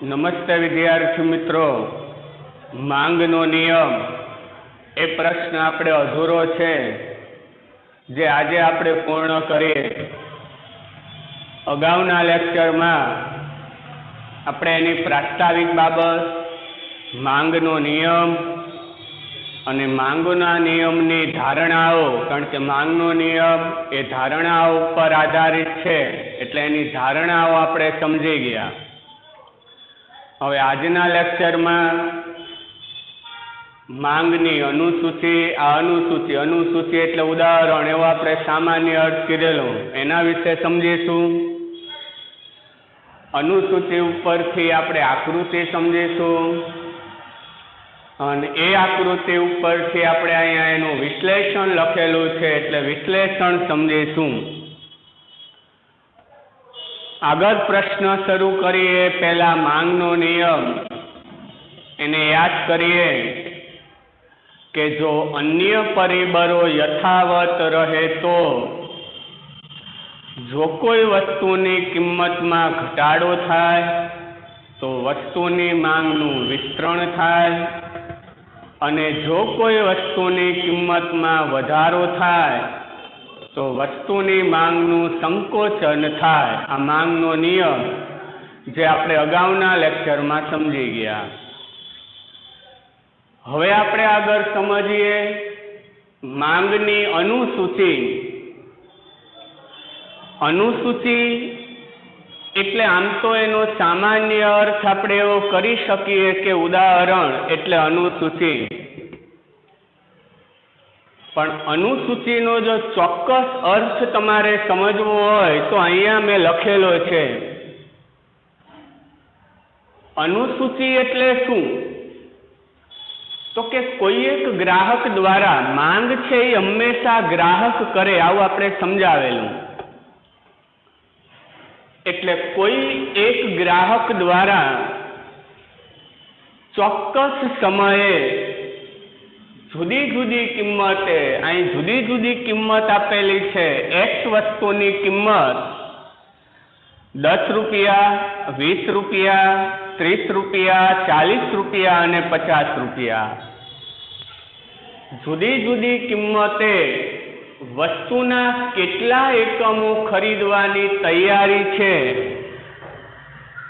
નમસ્તે વિદ્યાર્થી મિત્રો, માંગનો નિયમ એ પ્રશ્ન આપણે અધૂરો છે જે આજે આપણે પૂર્ણ કરીએ. અગાઉના લેક્ચરમાં આપણે એની પ્રાસ્તાવિક બાબત, માંગનો નિયમ અને માંગના નિયમની ધારણાઓ, કારણ કે માંગનો નિયમ એ ધારણાઓ ઉપર આધારિત છે એટલે એની ધારણાઓ આપણે સમજી ગયા. હવે આજના લેક્ચરમાં માંગની અનુસૂચિ, અનુસૂચિ એટલે ઉદાહરણ, એવો આપણે સામાન્ય અર્થ કીધેલો, એના વિશે સમજીશું. અનુસૂચિ ઉપરથી આપણે આકૃતિ સમજીશું અને એ આકૃતિ ઉપરથી આપણે અહીંયા એનું વિશ્લેષણ લખેલું છે એટલે વિશ્લેષણ સમજીશું. આગળ પ્રશ્ન શરૂ કરીએ પહેલા માંગનો નિયમ એને યાદ કરીએ કે જો અન્ય પરિબળો યથાવત રહે તો જો કોઈ વસ્તુની કિંમતમાં ઘટાડો થાય તો વસ્તુની માંગનું વિસ્તરણ થાય અને જો કોઈ વસ્તુની કિંમતમાં વધારો થાય તો વસ્તુની માંગનું સંકોચન થાય. આ માંગનો નિયમ જે આપણે અગાઉના લેક્ચરમાં સમજી ગયા. હવે આપણે આગળ સમજીએ માંગની અનુસૂચિ. અનુસૂચિ એટલે આમ તો એનો સામાન્ય અર્થ આપણે એવો કરી શકીએ કે ઉદાહરણ એટલે અનુસૂચિ, પણ અનુસૂચિનો જો ચોક્કસ અર્થ તમારે સમજવો હોય તો અહીંયા મેં લખેલો છે. અનુસૂચિ એટલે શું? તો કે કોઈ એક ગ્રાહક દ્વારા, માંગ છે એ હંમેશા ગ્રાહક કરે આવું આપણે સમજાવેલું. એટલે કોઈ એક ગ્રાહક દ્વારા ચોક્કસ સમયે જુદી જુદી કિંમતે, અહીં જુદી જુદી કિંમત આપેલી છે. એક્સ વસ્તુની કિંમત 10 રૂપિયા, 20 રૂપિયા, 30 રૂપિયા, 40 રૂપિયા અને 50 રૂપિયા. જુદી જુદી કિંમતે વસ્તુના કેટલા એકમો ખરીદવાની તૈયારી છે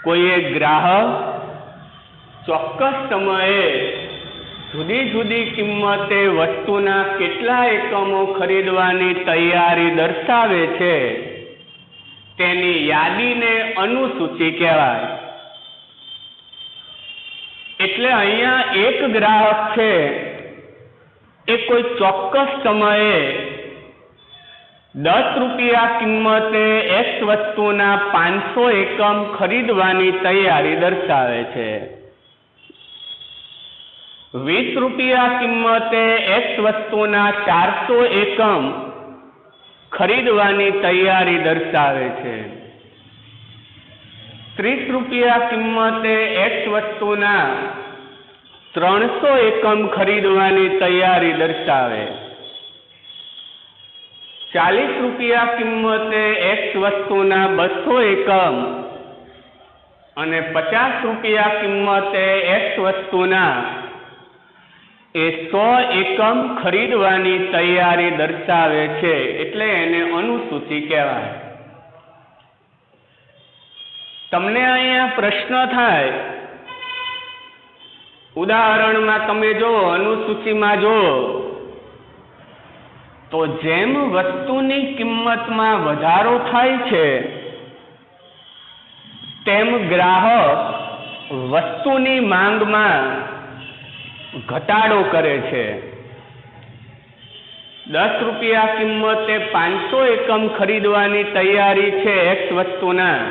કોઈ એક ગ્રાહક ચોક્કસ સમયે જુદી જુદી કિંમતે વસ્તુના કેટલા એકમો ખરીદવાની તૈયારી દર્શાવે છે તેની યાદીને અનુસૂચિ કહેવાય. એટલે અહીંયા એક ગ્રાહક છે એ કોઈ ચોક્કસ સમયે 10 રૂપિયા કિંમતે એક્સ વસ્તુના 500 એકમ ખરીદવાની તૈયારી દર્શાવે છે. 20 રૂપિયા કિંમતે એક્સ વસ્તુના 400 એકમ ખરીદવાની તૈયારી દર્શાવે છે. 30 રૂપિયા કિંમતે એક્સ વસ્તુના 300 એકમ ખરીદવાની તૈયારી દર્શાવે. 40 રૂપિયા કિંમતે એક્સ વસ્તુના 200 એકમ અને 50 રૂપિયા કિંમતે એક્સ વસ્તુના 100 એકમ ખરીદવાની તૈયારી દર્શાવે છે. એટલે એને અનુસૂચિ કહેવાય. તમને અહીંયા પ્રશ્ન થાય, ઉદાહરણમાં તમે જો અનુસૂચિમાં જો તો જેમ વસ્તુની કિંમતમાં વધારો થાય છે તેમ ગ્રાહક વસ્તુની માંગમાં ઘટાડો કરે છે. 10 રૂપિયા કિંમતે 500 એકમ ખરીદવાની તૈયારી છે એક્સ વસ્તુના,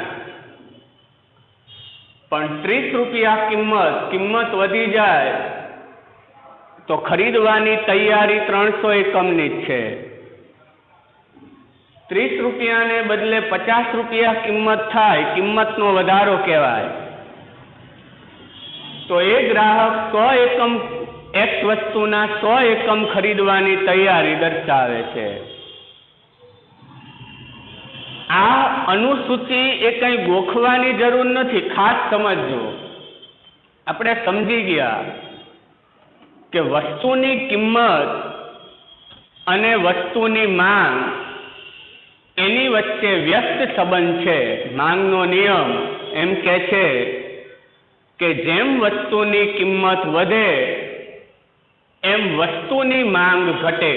પણ 30 રૂપિયા કિંમત વધી જાય તો ખરીદવાની તૈયારી 300 એકમની જ છે. 30 રૂપિયાને બદલે 50 રૂપિયા કિંમત થાય, કિંમતનો વધારો કહેવાય. તો એ ગ્રાહક 100 એકમ એક્સ વસ્તુના 100 એકમ ખરીદવાની તૈયારી દર્શાવે છે. આ અનુસૂચિ એ કંઈ ગોખવાની જરૂર નથી, ખાસ સમજજો. આપણે સમજી ગયા કે વસ્તુની કિંમત અને વસ્તુની માંગ એની વચ્ચે વ્યસ્ત સંબંધ છે. માંગનો નિયમ એમ કહે છે કે જેમ વસ્તુની કિંમત વધે એમ વસ્તુની માંગ ઘટે.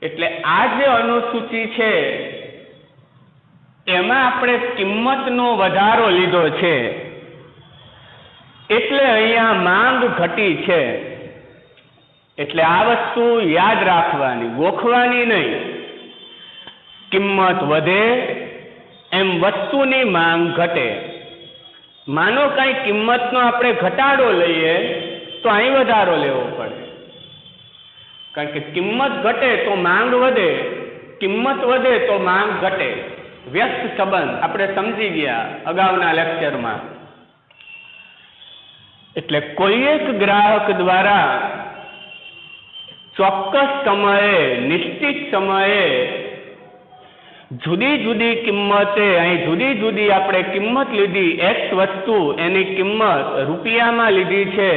એટલે આ જે અનુસૂચિ છે એમાં આપણે કિંમતનો વધારો લીધો છે, એટલે અહીંયા માંગ ઘટી છે. એટલે આ વસ્તુ યાદ રાખવાની, ગોખવાની નહીં. કિંમત વધે એમ વસ્તુની માંગ ઘટે. માનો કઈ કિંમતનો આપણે ઘટાડો લઈએ તો અહીં વધારો લેવો પડે, કારણ કે કિંમત ઘટે તો માંગ વધે, કિંમત વધે તો માંગ ઘટે. વ્યસ્ત સંબંધ આપણે સમજી ગયા અગાઉના લેક્ચરમાં. એટલે કોઈ એક ગ્રાહક દ્વારા ચોક્કસ સમયે, નિશ્ચિત સમયે જુદી જુદી કિંમતે, અહીં જુદી જુદી આપણે કિંમત લીધી, એક્સ વસ્તુ એની કિંમત રૂપિયામાં લીધી છે,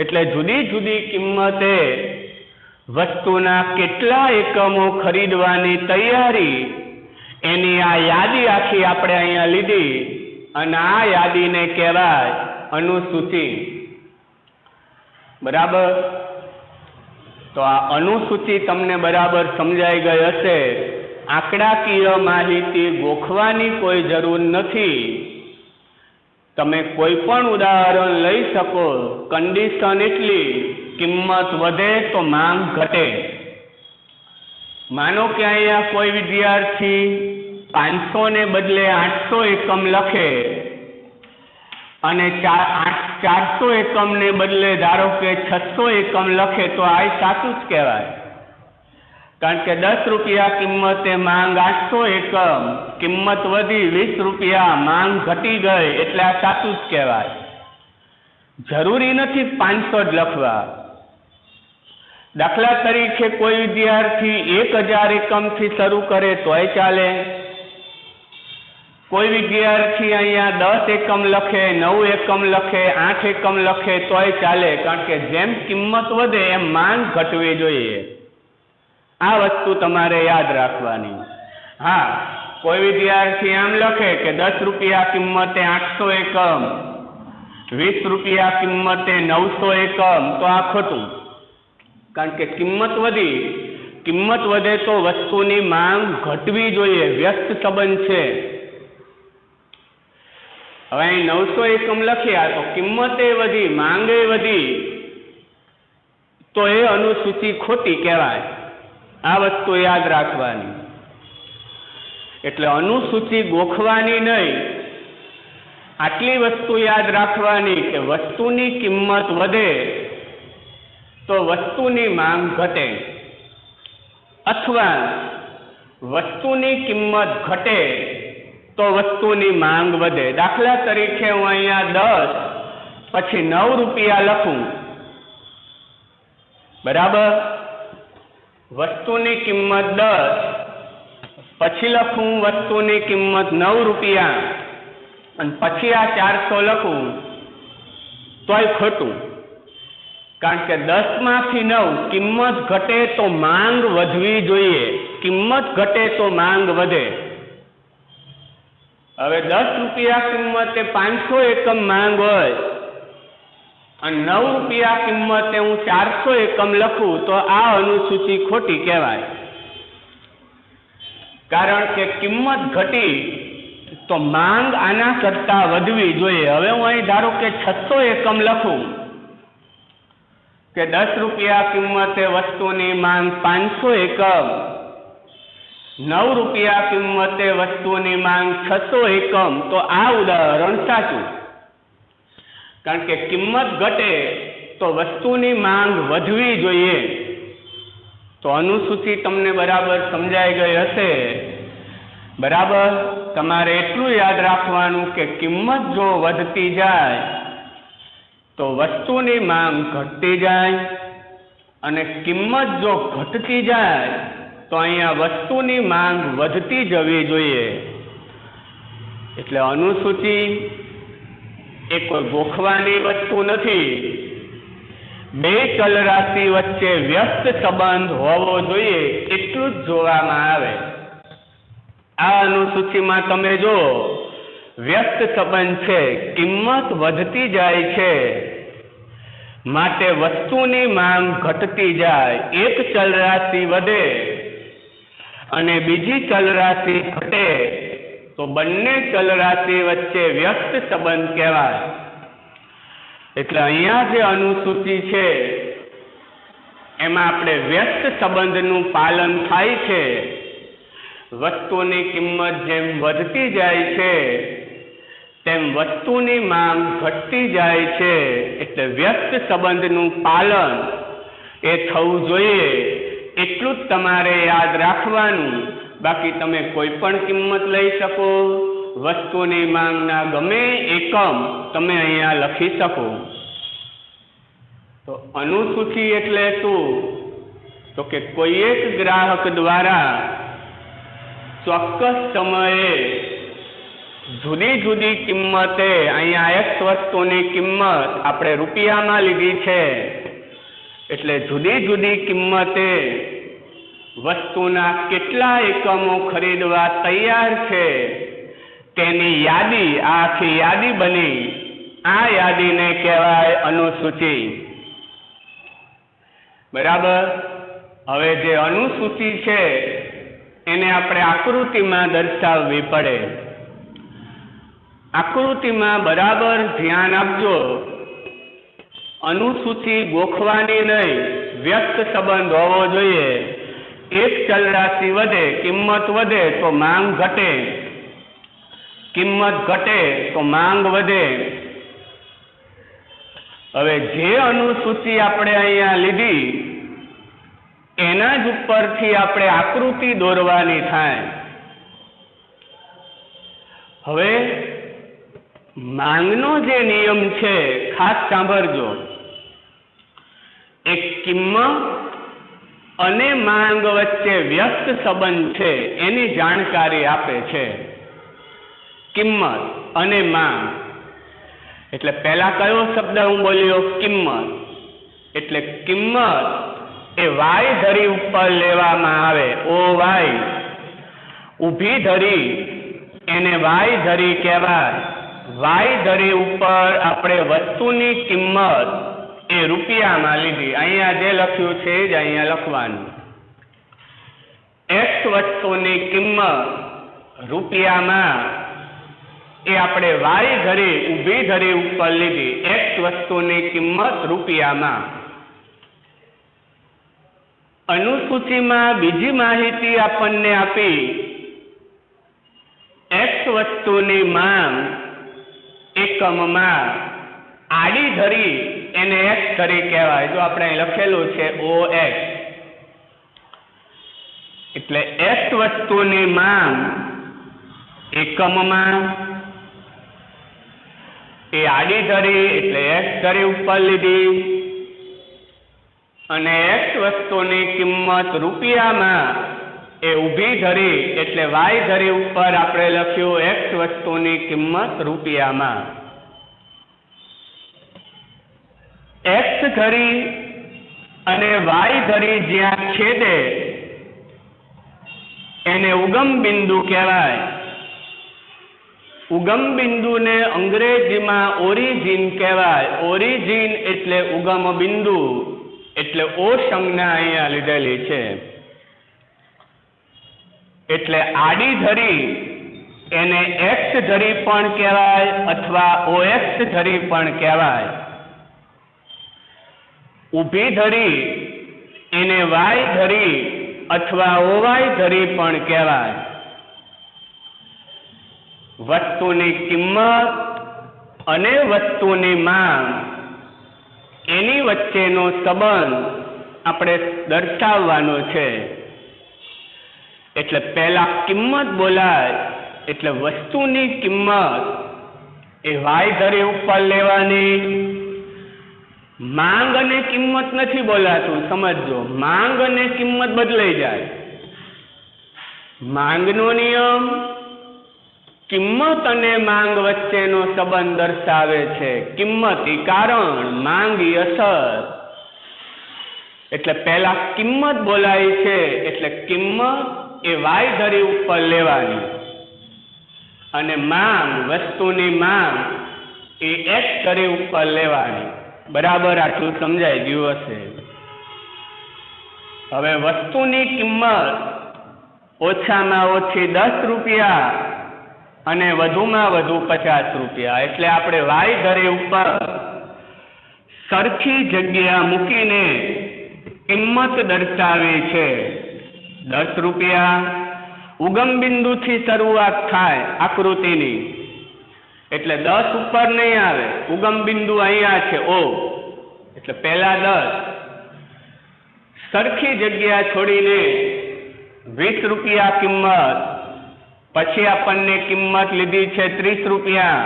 એટલે જુદી જુદી કિંમતે વસ્તુના કેટલા એકમો ખરીદવાની તૈયારી, એની આ યાદી આખી આપણે અહીંયા લીધી, અને આ યાદીને કહેવાય અનુસૂચિ. બરાબર? તો આ અનુસૂચિ તમને બરાબર સમજાઈ ગઈ હશે. આંકડાકીય માહિતી ગોખવાની કોઈ જરૂર નથી. તમે કોઈ પણ ઉદાહરણ લઈ શકો. કન્ડિશન એટલી, કિંમત વધે તો માંગ ઘટે. માનો કે અહીંયા કોઈ વિદ્યાર્થી 500 ને બદલે 800 એકમ લખે અને 400 એકમને બદલે ધારો કે 600 એકમ લખે, તો આ સાચું જ કહેવાય. કારણ કે 10 રૂપિયા કિંમતે માંગ 800 એકમ, કિંમત વધી 20 રૂપિયા, માંગ ઘટી ગઈ, એટલે આ સાચું જ કહેવાય. જરૂરી નથી 500 જ લખવા. દાખલા તરીકે કોઈ વિદ્યાર્થી 1000 એકમથી શરૂ કરે તોય ચાલે. કોઈ વિદ્યાર્થી અહીંયા 10 એકમ લખે, 9 એકમ લખે, 8 એકમ લખે તોય ચાલે. કારણ કે જેમ કિંમત વધે એમ માંગ ઘટવી જોઈએ. આ વસ્તુ તમારે યાદ રાખવાની. હા, કોઈ વિદ્યાર્થી આમ લખે કે 10 રૂપિયા કિંમતે 800 એકમ, 20 રૂપિયા કિંમતે 900 એકમ, તો આ ખોટું. કારણ કે કિંમત વધી, કિંમત વધે તો વસ્તુની માંગ ઘટવી જોઈએ. વ્યસ્ત સંબંધ છે. હવે અહીં 900 એકમ લખ્યા તો કિંમતે વધી, માંગે વધી, તો એ અનુસૂચિ ખોટી કહેવાય. આ વસ્તુ યાદ રાખવાની. એટલે અનુસૂચિ ગોખવાની નહીં, આટલી વસ્તુ યાદ રાખવાની કે વસ્તુની કિંમત વધે તો વસ્તુની માંગ ઘટે, અથવા વસ્તુની કિંમત ઘટે તો વસ્તુની માંગ વધે. દાખલા તરીકે હું અહીંયા 10 પછી 9 રૂપિયા લખું, બરાબર? વસ્તુની કિંમત 10 પછી લખું વસ્તુની કિંમત 9 રૂપિયા, અને પછી આ 400 લખું, તોય ખોટું. કારણ કે 10 માંથી 9 કિંમત ઘટે તો માંગ વધવી જોઈએ. કિંમત ઘટે તો માંગ વધે. હવે 10 રૂપિયા કિંમતે 500 એકમ માંગ હોય અને 9 રૂપિયા કિંમતે હું 400 એકમ લખું, તો આ અનુસૂચિ ખોટી કહેવાય. કારણ કે કિંમત ઘટી તો માંગ આના કરતા વધવી જોઈએ. હવે હું અહીં ધારો કે 600 એકમ લખું કે 10 રૂપિયા કિંમતે વસ્તુની માંગ 500 એકમ, 9 રૂપિયા કિંમતે વસ્તુની માંગ 600 એકમ, તો આ ઉદાહરણ સાચું. કારણ કે કિંમત ઘટે તો વસ્તુની માંગ વધવી જોઈએ. તો અનુસૂચિ તમને બરાબર સમજાઈ ગઈ હશે. બરાબર? તમારે એટલું યાદ રાખવાનું કે કિંમત જો વધતી જાય તો વસ્તુની માંગ ઘટતી જાય, અને કિંમત જો ઘટતી જાય તો અહીંયા વસ્તુની માંગ વધતી જવી જોઈએ. એટલે અનુસૂચિ એ કોઈ ગોખવાની વસ્તુ નથી. બે ચલ રાશિ વચ્ચે વ્યસ્ત સંબંધ હોવો જોઈએ એટલું જ જોવામાં આવે. આ અનુસૂચિમાં તમે જો વ્યસ્ત સંબંધ છે, કિંમત વધતી જાય છે માટે વસ્તુની માંગ ઘટતી જાય. એક ચલ રાશિ વધે અને બીજી ચલ રાશિ ઘટે તો બંને ચલ રાશિ વચ્ચે વ્યસ્ત સંબંધ કહેવાય. એટલે અહીંયા જે અનુસૂચિ છે એમાં આપણે વ્યસ્ત સંબંધનું પાલન થાય છે. વસ્તુની કિંમત જેમ વધતી જાય છે તેમ વસ્તુની માંગ ઘટતી જાય છે. એટલે વ્યસ્ત સંબંધનું પાલન એ થવું જોઈએ એટલું જ તમારે યાદ રાખવાનું. બાકી તમે કોઈ પણ કિંમત લઈ શકો, વસ્તુની માંગના ગમે એકમ તમે અહીંયા લખી શકો. તો અનુસૂચિ એટલે શું? તો કે કોઈ એક ગ્રાહક દ્વારા ચોક્કસ સમયે જુદી જુદી કિંમતે, અહીંયા એક વસ્તુની કિંમત આપણે રૂપિયામાં લીધી છે એટલે જુદી જુદી કિંમતે વસ્તુના કેટલા એકમો ખરીદવા તૈયાર છે તેની યાદી, આ આખી યાદી બની. આ યાદીને કહેવાય અનુસૂચિ. બરાબર. હવે જે અનુસૂચિ છે એને આપણે આકૃતિમાં દર્શાવવી પડે. આકૃતિમાં બરાબર ધ્યાન આપજો. અનુસૂચિ ગોખવાની નહીં, વ્યસ્ત સંબંધ હોવો જોઈએ. એક ચલ રાશિ વધે, કિંમત વધે તો માંગ ઘટે, કિંમત ઘટે તો માંગ વધે. હવે જે અનુસૂચિ આપણે અહીંયા લીધી એના જ ઉપરથી આપણે આકૃતિ દોરવાની થાય. હવે માંગનો જે નિયમ છે ખાસ સાંભળજો. એક કિંમત અને માંગ વચ્ચે વ્યસ્ત સંબંધ છે એની જાણકારી આપે છે. કિંમત અને માંગ એટલે પહેલા કયો શબ્દ હું બોલ્યો? કિંમત. એટલે કિંમત એ વાય ધરી ઉપર લેવામાં આવે. ઓ વાય ઊભી ધરી એને વાય ધરી કહેવાય. વાય ધરી ઉપર આપણે વસ્તુની કિંમત એ રૂપિયામાં લીધી. અહીંયા જે લખ્યું છે જ અહીંયા લખવાનું. એક્સ વસ્તુની કિંમત રૂપિયામાં એ આપણે વાય ધરી ઊભી ધરી ઉપર લીધી. એક્સ વસ્તુની કિંમત રૂપિયામાં. અનુસૂચિમાં બીજી માહિતી આપણને આપી. એક્સ વસ્તુની માંગ એકમમાં આડી ધરી એને એક્સ ધરી કહેવાય. જો આપણે અહીં લખેલું છે ઓ એક્સ. એટલે એક્સ વસ્તુની માંગ એકમમાં એ આડી ધરી એટલે એક્સ ધરી ઉપર લીધી અને એક્સ વસ્તુની કિંમત રૂપિયામાં એ ઊભી ધરી એટલે વાય ધરી ઉપર આપણે લખ્યું એક્સ વસ્તુની કિંમત રૂપિયામાં. એક્સ ધરી અને વાય ધરી જ્યાં છેદે એને ઉગમ બિંદુ કહેવાય. ઉગમ બિંદુને અંગ્રેજીમાં ઓરિજિન કહેવાય. ઓરિજિન એટલે ઉગમ બિંદુ. એટલે ઓ સંજ્ઞા અહીંયા લીધેલી છે. એટલે આડી ધરી એને એક્સ ધરી પણ કહેવાય અથવા ઓએક્સ ધરી પણ કહેવાય. ઊભી ધરી એને વાય ધરી અથવા ઓવાય ધરી પણ કહેવાય. વસ્તુની કિંમત અને વસ્તુની માંગ એની વચ્ચેનો સંબંધ આપણે દર્શાવવાનો છે. એટલે પહેલા કિંમત બોલાય એટલે વસ્તુની કિંમત એ વાય ધરી ઉપર લેવાની. માંગ અને કિંમત નથી બોલાતું, સમજજો. માંગ અને કિંમત બદલાઈ જાય. માંગનો નિયમ, કિંમત અને માંગ વચ્ચેનો સંબંધ દર્શાવે છે. કિંમત ઈ કારણ, માંગ ઈ અસર. એટલે પહેલા કિંમત બોલાય છે, એટલે કિંમત એ વાય ધરી ઉપર લેવાની અને માંગ, વસ્તુની માંગ એ એક્સ ધરી ઉપર લેવાની. બરાબર આટલું સમજાઈ ગયું હશે. હવે વસ્તુની કિંમત ઓછામાં ઓછી 10 રૂપિયા અને વધુમાં વધુ 50 રૂપિયા. એટલે આપણે વાય ધરી ઉપર સરખી જગ્યા મૂકીને કિંમત દર્શાવી છે. 10 રૂપિયા ઉગમ બિંદુથી શરૂઆત થાય આકૃતિની, એટલે 10 ઉપર નહીં આવે. ઉગમ બિંદુ અહીંયા છે O, એટલે પહેલા 10. સરખી જગ્યા છોડીને 20 રૂપિયા કિંમત, પછી આપણને કિંમત લીધી છે 30 રૂપિયા,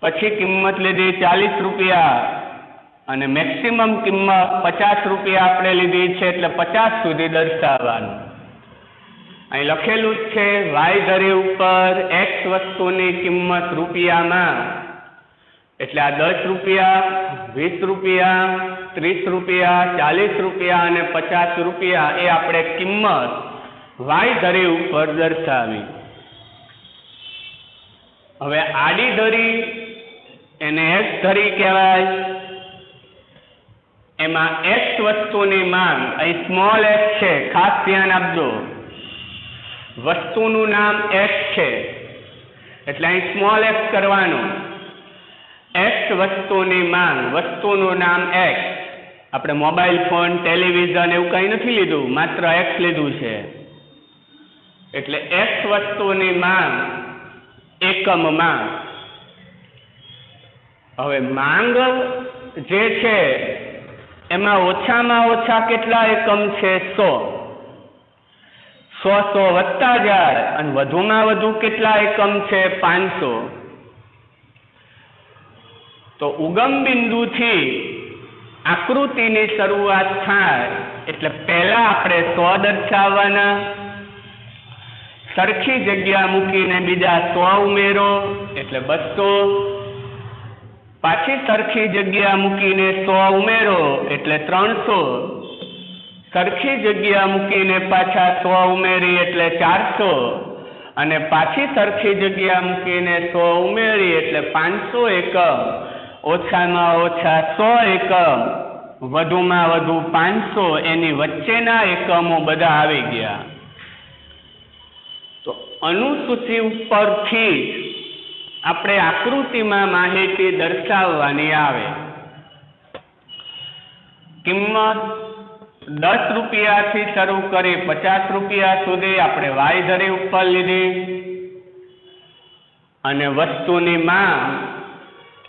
પછી કિંમત લીધી 40 રૂપિયા અને મેક્સિમમ કિંમત 50 રૂપિયા આપણે લીધી છે, એટલે 50 સુધી દર્શાવવાનું. અહીં લખેલું જ છે વાય ધરી ઉપર એક્સ વસ્તુની કિંમત રૂપિયામાં, એટલે આ 10 રૂપિયા, 20 રૂપિયા, 30 રૂપિયા, 40 રૂપિયા અને 50 રૂપિયા એ આપણે કિંમત વાય ધરી ઉપર દર્શાવી. હવે આડી ધરી એને એક્સ ધરી કહેવાય. એમાં એક્સ વસ્તુની માંગ, અહીં સ્મોલ એક્સ છે, ખાસ ધ્યાન આપજો. વસ્તુનું નામ એક્સ છે, એટલે અહીં સ્મોલ એક્સ કરવાનું. એક્સ વસ્તુની માંગ, વસ્તુનું નામ એક્સ. આપણે મોબાઈલ ફોન, ટેલિવિઝન એવું કંઈ નથી લીધું, માત્ર એક્સ લીધું છે. એટલે એક્સ વસ્તુની માંગ એકમમાં. હવે માંગ જે છે એમાં ઓછામાં ઓછા કેટલા એકમ છે? 100 વધતા જાય અને વધુમાં વધુ કેટલા એકમ છે? 500. તો ઉગમ બિંદુથી આકૃતિની શરૂઆત થાય એટલે પહેલા આપણે 100 દર્શાવવાના. સરખી જગ્યા મૂકીને બીજા 100 ઉમેરો એટલે 200. પાછી સરખી જગ્યા મૂકીને 100 ઉમેરો એટલે 300. સરખી જગ્યા મૂકીને પાછા 100 ઉમેરી એટલે 400 અને પાછી સરખી જગ્યા મૂકીને 100 ઉમેરી એટલે 500 એકમ. ઓછામાં ઓછા 100 એકમ, વધુમાં વધુ 500, એની વચ્ચેના એકમો બધા આવી ગયા. તો અનુસૂચિ ઉપરથી આપણે આકૃતિમાં માહિતી દર્શાવવાની આવે. કિંમત 10 રૂપિયાથી શરૂ કરી 50 રૂપિયા સુધી આપણે વાય ધરી ઉપર લીધી અને વસ્તુની માંગ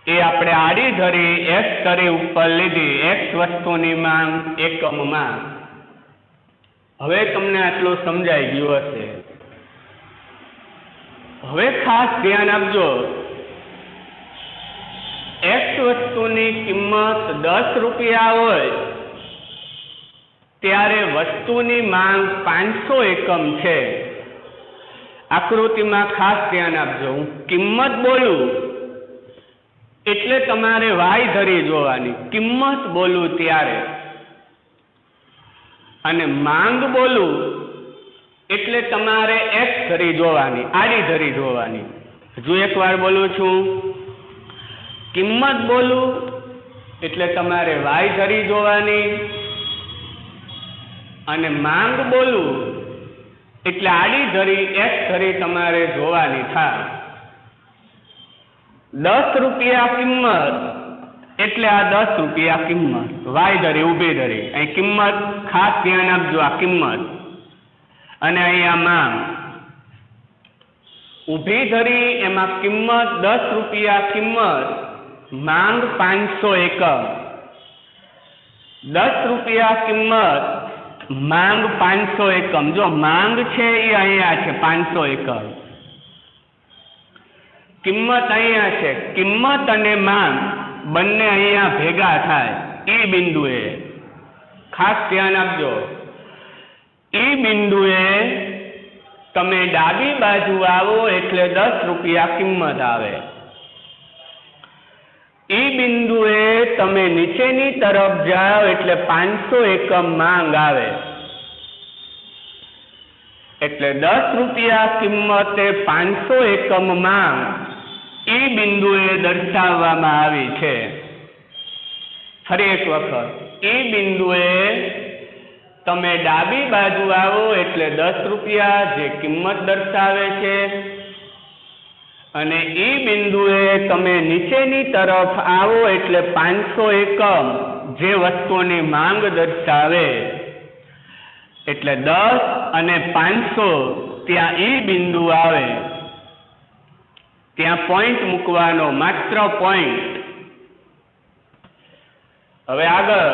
એ આપણે આડી ધરી એક્સ ધરી ઉપર લીધી. એક્સ વસ્તુની માંગ એકમમાં. હવે તમને આટલું સમજાઈ ગયું હશે. હવે ખાસ ધ્યાન આપજો, એક્સ વસ્તુની કિંમત 10 રૂપિયા હોય ત્યારે વસ્તુની માંગ 500 એકમ છે. આકૃતિમાં ખાસ ધ્યાન આપજો. હું કિંમત બોલું એટલે તમારે વાય ધરી જોવાની, કિંમત બોલું ત્યારે. અને માંગ બોલું એટલે તમારે એક્સ ધરી જોવાની, આડી ધરી જોવાની. હજુ એકવાર બોલું છું. કિંમત બોલું એટલે તમારે વાય ધરી જોવાની અને માંગ બોલું એટલે આડી ધરી એક્સ ધરી તમારે જોવાની થાય. 10 રૂપિયા કિંમત એટલે આ 10 રૂપિયા કિંમત, વાય ધરી ઊભી ધરી. અહીં કિંમત ખાસ ધ્યાન આપજો, આ કિંમત અને અહીંયા માંગ. ઊભી ધરી એમાં કિંમત 10 રૂપિયા કિંમત, માંગ 500 એકમ. 10 રૂપિયા કિંમત, માંગ 500 એકમ. જો માંગ છે એ અહીંયા છે 500 એકમ, કિંમત અહીંયા છે. કિંમત અને માંગ બંને અહીંયા ભેગા થાય એ બિંદુએ. ખાસ ધ્યાન આપજો, એ બિંદુએ તમે ડાબી બાજુ આવો એટલે 10 રૂપિયા કિંમત આવે। એ બિંદુએ તમે નીચેની તરફ જાઓ એટલે 500 એકમ માંગ આવે। એટલે 10 રૂપિયા કિંમતે 500 એકમ માંગ એ બિંદુએ દર્શાવવામાં આવી છે। ફરી એક વખત, એ બિંદુએ તમે ડાબી બાજુ આવો એટલે 10 રૂપિયા જે કિંમત દર્શાવે છે, અને એ બિંદુએ તમે નીચેની તરફ આવો એટલે 500 એકમ જે વસ્તુની માંગ દર્શાવે। એટલે 10 અને 500 ત્યાં એ બિંદુ આવે, ત્યાં પોઈન્ટ મૂકવાનો, માત્ર પોઈન્ટ। હવે આગળ,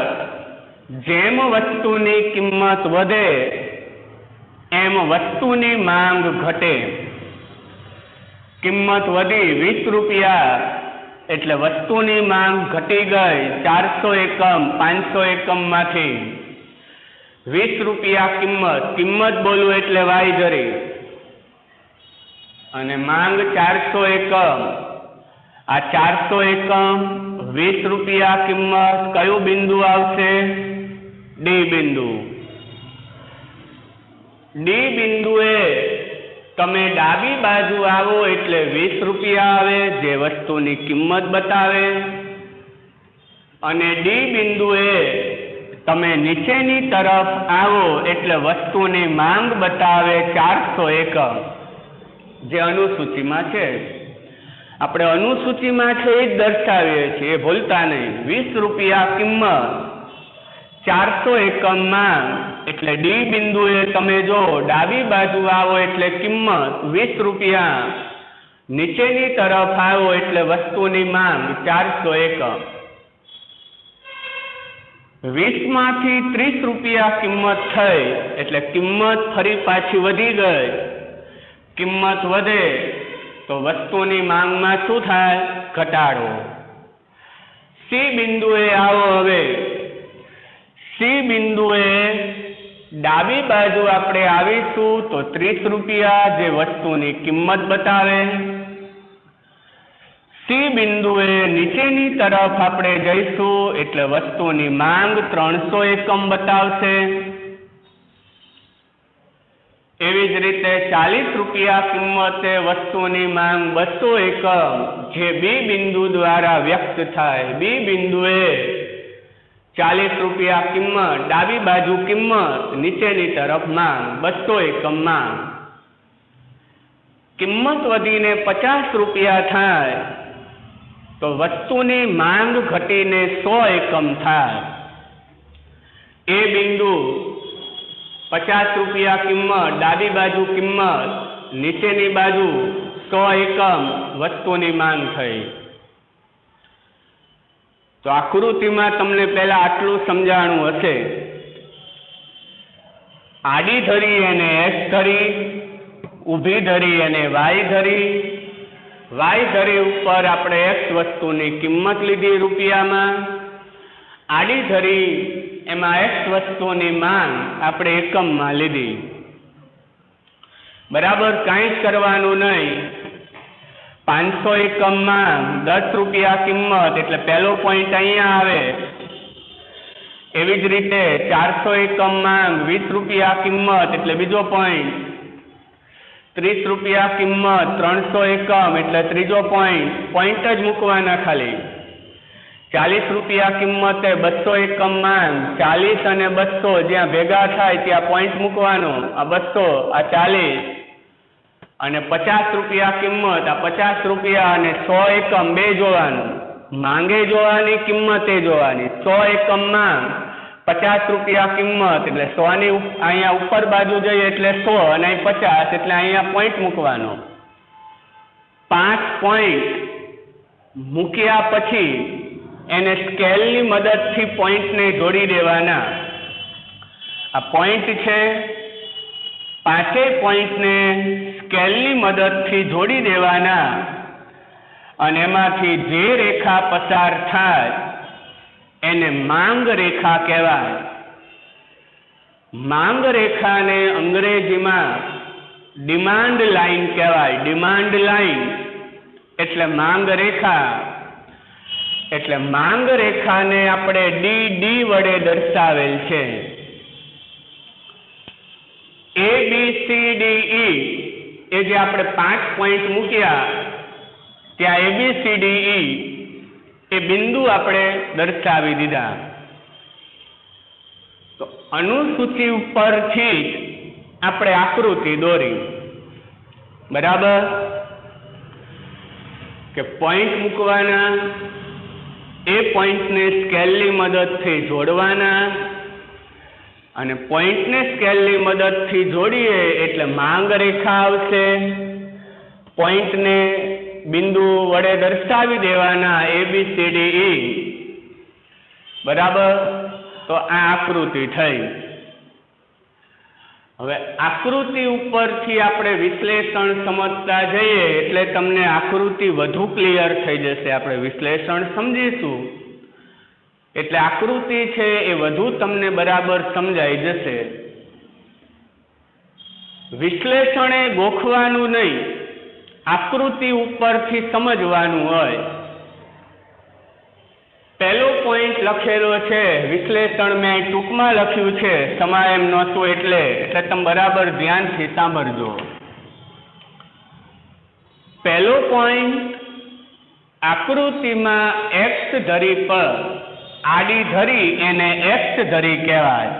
જેમ વસ્તુની કિંમત વધે એમ વસ્તુની માંગ ઘટે। કિંમત વધી 20 રૂપિયા એટલે વસ્તુની માંગ ઘટી ગઈ 400 એકમ 500 એકમમાંથી 20 રૂપિયા કિંમત બોલવું એટલે વાય જરી, અને માંગ 400 એકમ। આ 400 એકમ 20 રૂપિયા કિંમત, કયું બિંદુ આવશે? ડી બિંદુ। ડી બિંદુએ તમે ડાબી બાજુ આવો એટલે 20 રૂપિયા આવે જે વસ્તુની કિંમત બતાવે, અને ડી બિંદુએ તમે નીચેની તરફ આવો એટલે વસ્તુની માંગ બતાવે 400 એકમ જે અનુસૂચિમાં છે। આપણે અનુસૂચિમાં છે એ જ દર્શાવીએ છીએ, ભૂલતા નહીં। 20 રૂપિયા કિંમત 400 એકમ માંગ, એટલે ડી બિંદુએ તમે જો ડાબી બાજુ આવો એટલે કિંમત 20 રૂપિયા, નીચેની તરફ આવો એટલે વસ્તુની માંગ 400 એકમ। 20 માંથી 30 રૂપિયા કિંમત થઈ એટલે કિંમત ફરી પાછી વધી ગઈ। કિંમત વધે તો વસ્તુની માંગમાં શું થાય? ઘટાડો। સી બિંદુએ આવો। હવે સી બિંદુએ ડાબી બાજુ આપણે આવીશું તો 30 રૂપિયા જે વસ્તુની કિંમત બતાવે। સી બિંદુએ નીચેની તરફ આપણે જઈશું એટલે વસ્તુની માંગ 300 એકમ બતાવશે। એવી જ રીતે 40 રૂપિયા કિંમતે વસ્તુની માંગ 200 એકમ જે બી બિંદુ દ્વારા વ્યક્ત થાય। બી બિંદુએ 40 રૂપિયા કિંમત, ડાબી બાજુ કિંમત, નીચેની તરફ માંગ 200 એકમ માંગ। કિંમત વધીને 50 રૂપિયા થાય તો વસ્તુની માંગ ઘટીને 100 એકમ થાય। એ બિંદુ 50 રૂપિયા કિંમત, ડાબી બાજુ કિંમત, નીચેની બાજુ 100 એકમ વસ્તુની માંગ થઈ। તો આકૃતિમાં તમને પહેલા આટલું સમજાણું હશે। આડી ધરી એને એક્સ ધરી, ઊભી ધરી અને વાય ધરી। વાય ધરી ઉપર આપણે એક્સ વસ્તુની કિંમત લીધી રૂપિયામાં, આડી ધરી એમાં એક્સ વસ્તુની માંગ આપણે એકમમાં લીધી। બરાબર, કાંઈ જ કરવાનું નહીં। 500 એકમ માંગ 10 રૂપિયા કિંમત એટલે પહેલો પોઈન્ટ અહીંયા આવે। એવી જ રીતે 400 એકમ માંગ 20 રૂપિયા કિંમત એટલે બીજો પોઈન્ટ। 30 રૂપિયા કિંમત 300 એકમ એટલે ત્રીજો પોઈન્ટ જ મૂકવાના ખાલી। 40 રૂપિયા કિંમતે 200 એકમ માંગ, 40 અને 200 જ્યાં ભેગા થાય ત્યાં પોઈન્ટ મૂકવાનો। આ 200, આ 40, અને 50 રૂપિયા કિંમત, આ 50 રૂપિયા અને 100 એકમ બે જોવાનું। માંગે જોવાની, કિંમતે જોવાની। 100 એકમ માંગ, 50 રૂપિયા કિંમત એટલે 100 ની અહીંયા ઉપર બાજુ જઈએ એટલે 100 અને અહીં 50 એટલે અહીંયા પોઈન્ટ મૂકવાનો। 5 પોઈન્ટ મૂક્યા પછી એને સ્કેલની મદદથી પોઈન્ટને જોડી દેવાના। આ પોઈન્ટ છે, 5 પોઈન્ટને સ્કેલની મદદથી જોડી દેવાના, અને એમાંથી જે રેખા પસાર થાય એને માંગ રેખા કહેવાય। માંગ રેખાને અંગ્રેજીમાં ડિમાન્ડ લાઈન કહેવાય. ડિમાન્ડ લાઈન એટલે માંગ રેખા. એટલે માંગ રેખાને આપણે ડી વડે દર્શાવેલ છે. ABCDE એ જે આપણે 5 પોઈન્ટ મૂક્યા ત્યાં ABCDE એ બિંદુ આપણે દર્શાવી દીધા. તો અનુસૂચિ ઉપરથી જ આપણે આકૃતિ દોરી. બરાબર કે પોઈન્ટ મૂકવાના, એ પોઈન્ટને સ્કેલની મદદથી જોડવાના, અને પોઈન્ટને સ્કેલની મદદથી જોડીએ એટલે માંગ રેખા આવશે. પોઈન્ટને બિંદુ વડે દર્શાવી દેવાના ABCDE. બરાબર, તો આ આકૃતિ થઈ. હવે આકૃતિ ઉપરથી આપણે વિશ્લેષણ સમજતા જઈએ એટલે તમને આકૃતિ વધુ ક્લિયર થઈ જશે. આપણે વિશ્લેષણ સમજીશું એટલે આકૃતિ છે એ વધુ તમને બરાબર સમજાઈ જશે. વિશ્લેષણ એ ગોખવાનું નહીં, આકૃતિ ઉપરથી સમજવાનું હોય. પહેલો પોઈન્ટ લખેલો છે, વિશ્લેષણ મેં ટૂંકમાં લખ્યું છે, સમા એમ નહોતું એટલે તમે બરાબર ધ્યાનથી સાંભળજો. પહેલો પોઈન્ટ, આકૃતિમાં એક્સ ધરી પર આડી ધરી એને એક્સ ધરી કહેવાય.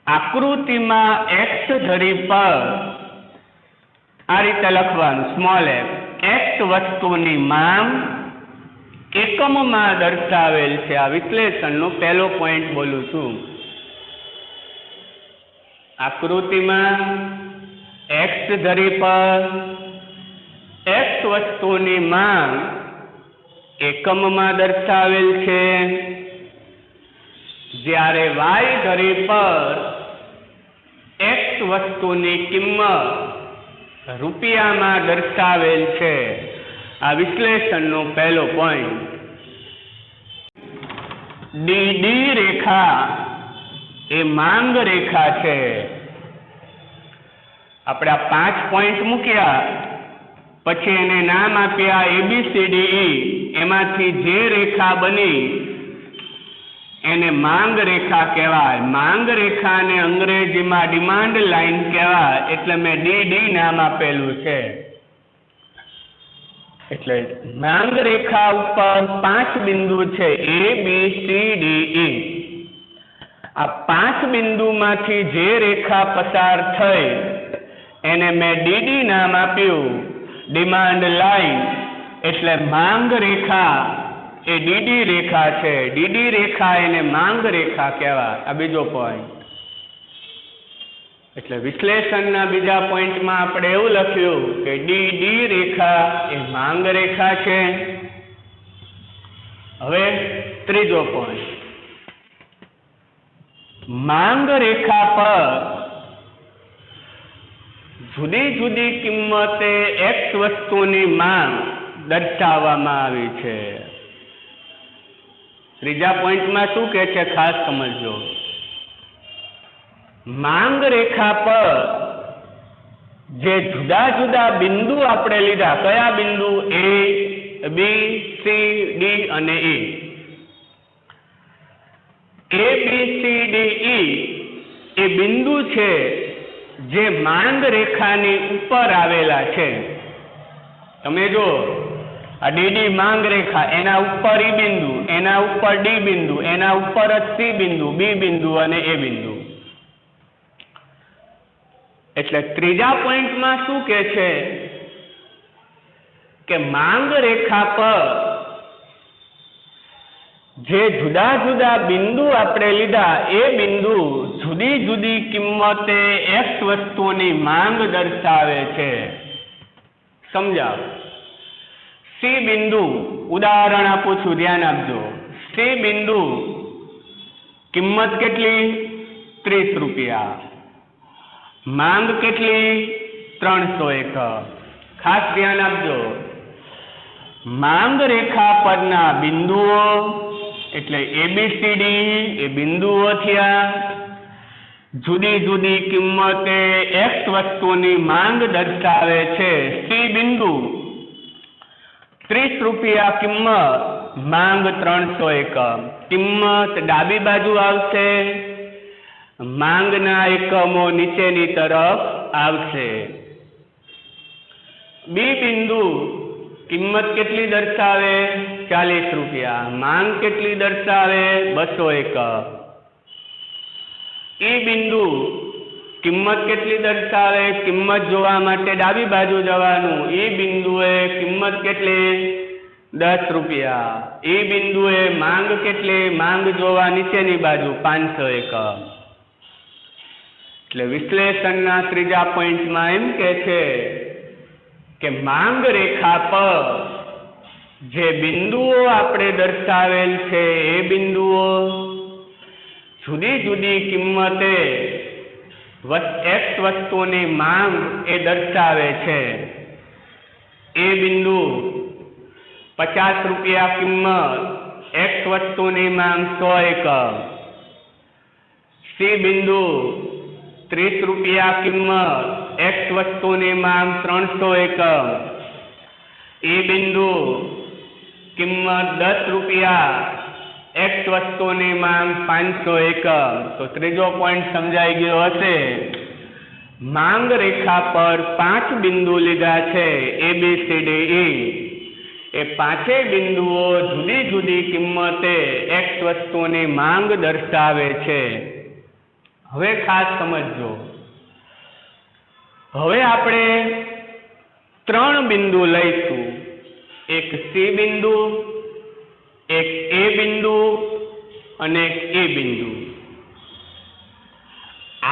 આકૃતિમાં એક્સ ધરી પર આ રીતે લખવાનું, સ્મોલ એક્સ વસ્તુની માંગ એકમમાં દર્શાવેલ છે. આ વિશ્લેષણનો પહેલો પોઈન્ટ બોલું છું. આકૃતિમાં એક્સ ધરી પર એક્સ વસ્તુની માંગ એકમમાં દર્શાવેલ છે, જ્યારે વાય ધરી પર એક્સ વસ્તુની કિંમત રૂપિયામાં દર્શાવેલ છે. આ વિશ્લેષણનો પહેલો પોઈન્ટ. ડી રેખા એ માંગ રેખા છે. આપણે આ 5 પોઈન્ટ મૂક્યા, પછી એને નામ આપ્યા ABCDE. એમાંથી જે રેખા બની એને માંગ રેખા કહેવાય. માંગ રેખાને અંગ્રેજીમાં ડિમાન્ડ લાઈન કહેવાય. એટલે મેં ડી નામ આપેલું છે. એટલે માંગ રેખા ઉપર 5 બિંદુ છે, ABCDE. આ 5 બિંદુમાંથી જે રેખા પસાર થઈ એને મેં ડી નામ આપ્યું, ડિમાન્ડ લાઈન. એટલે માંગ રેખા એ ડી રેખા છે. ડી રેખા એને માંગ રેખા કહેવાય. આ બીજો પોઈન્ટ. એટલે વિશ્લેષણના બીજા પોઈન્ટમાં આપણે એવું લખ્યું કે ડી રેખા એ માંગ રેખા છે. હવે ત્રીજો પોઈન્ટ, માંગ રેખા પર જુદી જુદી કિંમતે એક્સ વસ્તુની માંગ દર્શાવવામાં આવી છે. ત્રીજા પોઈન્ટમાં શું કહે છે, ખાસ સમજો. માંગ રેખા પર જે જુદા જુદા બિંદુ આપણે લીધા, કયા બિંદુ? ABCD અને E. ABCDE એ બિંદુ છે જે માંગ રેખાની ઉપર આવેલા છે. તમે જો આ ડી માંગ રેખા, એના ઉપર E બિંદુ, એના ઉપર D બિંદુ, એના ઉપર જ C બિંદુ, B બિંદુ અને A બિંદુ. એટલે ત્રીજા પોઈન્ટમાં શું કહે છે કે માંગ રેખા પર જે જુદા જુદા બિંદુ આપણે લીધા એ બિંદુ જુદી જુદી કિંમતે એક્સ વસ્તુની માંગ દર્શાવે છે. સમજાવ. C બિંદુ, ઉદાહરણ આપું છું, ધ્યાન આપજો. C બિંદુ કિંમત કેટલી? 30 રૂપિયા. માંગ કેટલી? 301. ખાસ ધ્યાન આપજો. માંગ રેખા પરના બિંદુઓ એટલે ABCD એ બિંદુઓ થયા. જુદી જુદી કિંમતે X વસ્તુની માંગ દર્શાવે છે. સી બિંદુ 30 રૂપિયા કિંમત, માંગ 300 એકમ. કિંમત ડાબી બાજુ આવશે, માંગના એકમો નીચેની તરફ આવશે. બી બિંદુ કિંમત કેટલી દર્શાવે? 40 રૂપિયા. માંગ કેટલી દર્શાવે? 200 એકમ. ઈ બિંદુ કિંમત કેટલી દર્શાવે? કિંમત જોવા માટે ડાબી બાજુ જવાનું. ઈ બિંદુએ કિંમત કેટલી? 10 રૂપિયા. ઈ બિંદુએ માંગ કેટલી? માંગ જોવા નીચેની બાજુ 500 એકમ. એટલે વિશ્લેષણના ત્રીજા પોઈન્ટમાં એમ કે છે કે માંગ રેખા પર જે બિંદુઓ આપણે દર્શાવેલ છે એ બિંદુઓ જુદી જુદી કિંમતે X વસ્તુની માંગ એ દર્શાવે છે. એ બિંદુ 50 રૂપિયા કિંમત, X વસ્તુની માંગ 100 એકમ. સી બિંદુ 30 રૂપિયા કિંમત, X વસ્તુની માંગ 300 એકમ. એ બિંદુ કિંમત 10 રૂપિયા, X વસ્તુની માંગ 500 એકમ. તો ત્રીજો પોઈન્ટ સમજાઈ ગયો હશે. માંગ રેખા પર 5 બિંદુ લીધા છે, ABCDE. એ પાંચેય બિંદુઓ જુદી જુદી કિંમતે X વસ્તુની માંગ દર્શાવે છે. હવે ખાસ સમજજો, હવે આપણે 3 બિંદુ લઈશું. એક સી બિંદુ, એક એ બિંદુ અને એક એ બિંદુ.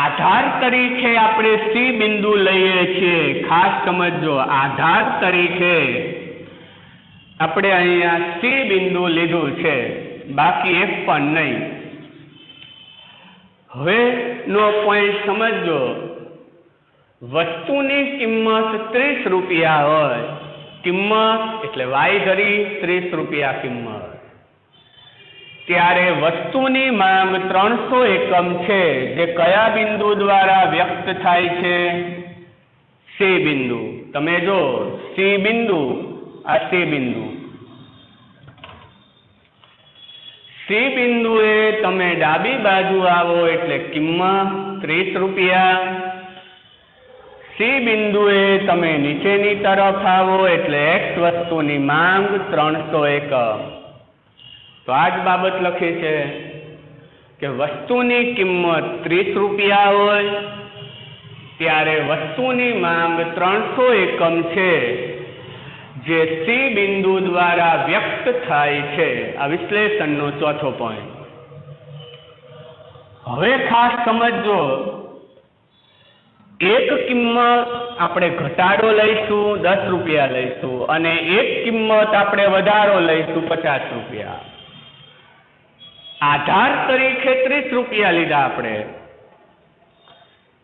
આધાર તરીકે આપણે સી બિંદુ લઈએ છીએ. ખાસ સમજો, આધાર તરીકે આપણે અહીંયા સી બિંદુ લીધું છે, બાકી એક પણ નહીં. હવે નો પોઈન્ટ સમજો, વસ્તુની કિંમત 30 રૂપિયા હોય, કિંમત એટલે વાય ધરી 30 રૂપિયા કિંમત, ત્યારે વસ્તુની માંગ 300 એકમ છે, જે કયા બિંદુ દ્વારા વ્યક્ત થાય છે? સી બિંદુ. તમે જો સી બિંદુ, આ સી બિંદુ. સી બિંદુએ તમે ડાબી બાજુ આવો એટલે કિંમત 30 રૂપિયા. સી બિંદુએ તમે નીચેની તરફ આવો એટલે X વસ્તુની માંગ 300 એકમ. તો આ જ બાબત લખી છે કે વસ્તુની કિંમત 30 રૂપિયા હોય ત્યારે વસ્તુની માંગ 300 એકમ છે, જે સી બિંદુ દ્વારા વ્યક્ત થાય છે. આ વિશ્લેષણનો ચોથો પોઈન્ટ. હવે ખાસ સમજો, એક કિંમત આપણે ઘટાડો લઈશું 10 રૂપિયા લઈશું, અને એક કિંમત આપણે વધારો લઈશું 50 રૂપિયા. આધાર તરીકે 30 રૂપિયા લીધા આપણે.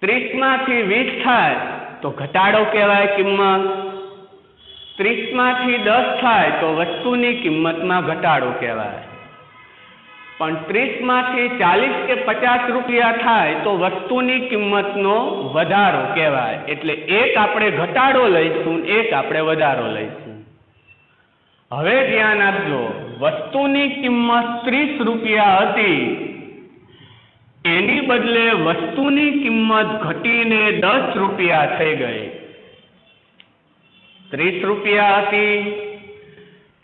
30 માંથી 20 થાય તો ઘટાડો કહેવાય કિંમત. 30 માંથી 10 થાય તો વસ્તુની કિંમતમાં ઘટાડો કહેવાય. પણ 30 માંથી 40 કે 50 રૂપિયા થાય તો વસ્તુની કિંમતનો વધારો કહેવાય. એટલે એક આપણે ઘટાડો લઈશું, એક આપણે વધારો લઈશું. હવે ધ્યાન આપજો, વસ્તુની કિંમત 30 રૂપિયા હતી, એની બદલે વસ્તુની કિંમત ઘટીને 10 રૂપિયા થઈ ગઈ. 30 રૂપિયા હતી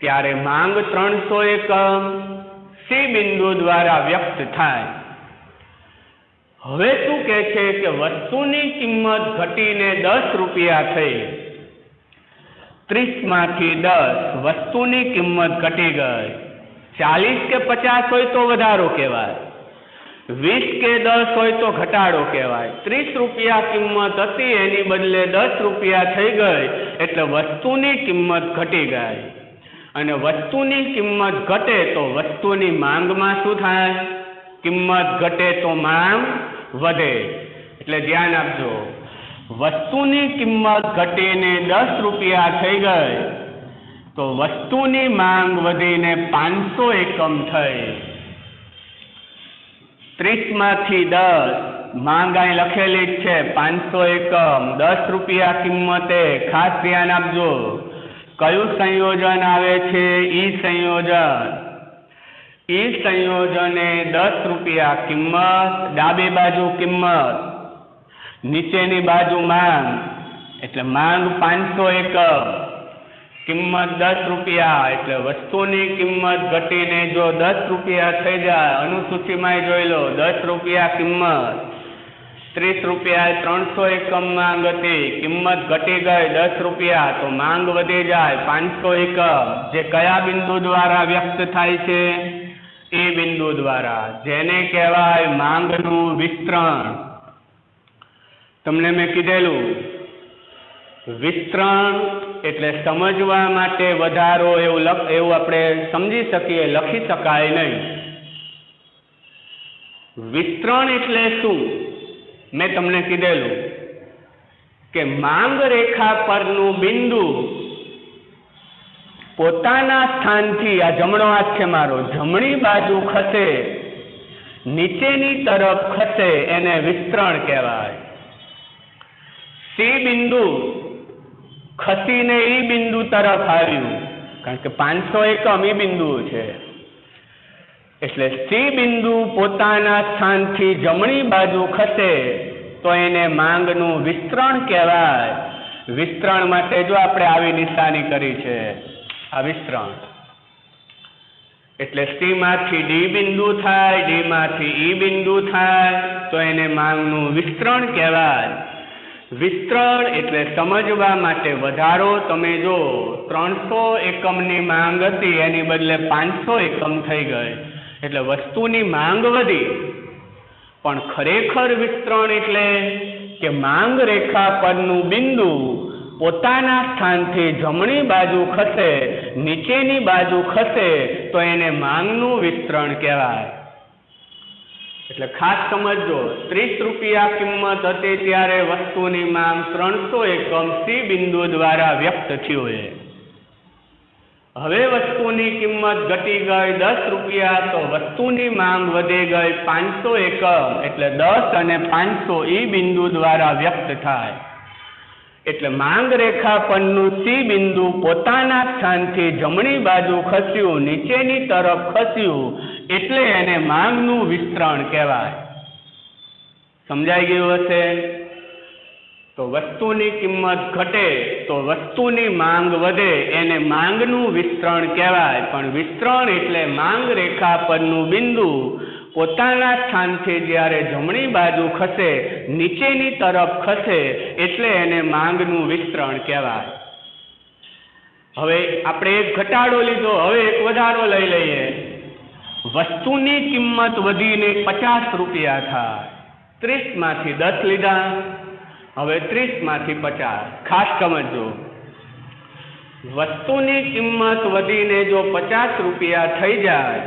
ત્યારે માંગ 300 એકમ સી બિંદુ દ્વારા વ્યક્ત થાય. હવે શું કહે છે કે વસ્તુની કિંમત ઘટીને 10 રૂપિયા થઈ. 30 માંથી 10 વસ્તુની કિંમત ઘટી ગઈ. 40 કે 50 હોય તો વધારો કહેવાય, 20 કે 10 હોય તો ઘટાડો કહેવાય. 30 રૂપિયા કિંમત હતી એની બદલે 10 રૂપિયા થઈ ગઈ એટલે વસ્તુની કિંમત ઘટી ગઈ. અને વસ્તુની કિંમત ઘટે તો વસ્તુની માંગમાં શું થાય? કિંમત ઘટે તો માંગ વધે. એટલે ધ્યાન આપજો, વસ્તુની કિંમત ઘટીને 10 રૂપિયા થઈ ગઈ તો વસ્તુની માંગ વધીને 500 એકમ થઈ. 30 માંથી 10 માંગ અહીં લખેલી જ છે 500 એકમ 10 રૂપિયા કિંમતે. ખાસ ધ્યાન આપજો કયું સંયોજન આવે છે. ઈ સંયોજને 10 રૂપિયા કિંમત, ડાબી બાજુ કિંમત, નીચેની બાજુ માંગ, એટલે માંગ 500 એકમ, કિંમત 10 રૂપિયા, એટલે વસ્તુની કિંમત ઘટીને જો 10 રૂપિયા થઈ જાય, અનુસૂચિમાં જોઈ લો 10 રૂપિયા કિંમત, 30 રૂપિયા 300 એકમ માંગ હતી, કિંમત ઘટી ગઈ 10 રૂપિયા, તો માંગ વધી જાય 500 એકમ. જે કયા બિંદુ દ્વારા વ્યક્ત થાય છે. એ બિંદુ દ્વારા, જેને કહેવાય માંગનું વિસ્તરણ. તમને મેં કીધેલું વિસ્તરણ એટલે સમજવા માટે વધારો એવું આપણે સમજી શકીએ, લખી શકાય નહીં. વિસ્તરણ એટલે શું મેં તમને કીધેલું કે માંગ રેખા પરનું બિંદુ પોતાના સ્થાનથી, આ જમણો હાથ છે મારો, જમણી બાજુ ખસે, નીચેની તરફ ખસે, એને વિસ્તરણ કહેવાય. સી બિંદુ ખસીને ઈ બિંદુ તરફ આવ્યું, કારણ કે 500 એકમ ઈ બિંદુ છે, એટલે સી બિંદુ પોતાના સ્થાનથી જમણી બાજુ ખસે તો એને માંગનું વિસ્તરણ કહેવાય. વિસ્તરણ માટે જો આપણે આવી નિશાની કરી છે, આ વિસ્તરણ. એટલે સી માંથી ડી બિંદુ થાય, ડી માંથી ઈ બિંદુ થાય તો એને માંગનું વિસ્તરણ કહેવાય. વિસ્તરણ એટલે સમજવા માટે વધારો. તમે જો 300 એકમની માંગ હતી એની બદલે 500 એકમ થઈ ગઈ, એટલે વસ્તુની માંગ વધી. પણ ખરેખર વિસ્તરણ એટલે કે માંગ રેખા પરનું બિંદુ પોતાના સ્થાનથી જમણી બાજુ ખસે, નીચેની બાજુ ખસે તો એને માંગનું વિસ્તરણ કહેવાય. એટલે ખાસ સમજો, 30 રૂપિયા કિંમત હતી ત્યારે વસ્તુની માંગ 300 એકમ સી બિંદુ દ્વારા વ્યક્ત થયું છે. હવે વસ્તુની કિંમત ઘટી ગઈ 10 રૂપિયા, તો વસ્તુની માંગ વધી ગઈ 500 એકમ, એટલે 10 અને 500 ઈ બિંદુ દ્વારા વ્યક્ત થાય. એટલે માંગ રેખા પરનું સી બિંદુ પોતાના સ્થાનથી જમણી બાજુ ખસ્યું, નીચેની તરફ ખસ્યું, એટલે એને માંગનું વિસ્તરણ કહેવાય. સમજાઈ ગયું હશે? તો વસ્તુની કિંમત ઘટે તો વસ્તુની માંગ વધે, એને માંગનું વિસ્તરણ કહેવાય. પણ વિસ્તરણ એટલે માંગ રેખા પરનું બિંદુ પોતાના સ્થાનથી જ્યારે જમણી બાજુ ખસે, નીચેની તરફ ખસે, એટલે એને માંગનું વિસ્તરણ કહેવાય. હવે આપણે એક ઘટાડો લીધો, હવે એક વધારો લઈ લઈએ. વસ્તુની કિંમત વધીને 50 રૂપિયા થાય. 30 માંથી 10 લીધા, હવે 30 માંથી 50. ખાસ સમજો, વસ્તુની કિંમત વધીને જો 50 રૂપિયા થઈ જાય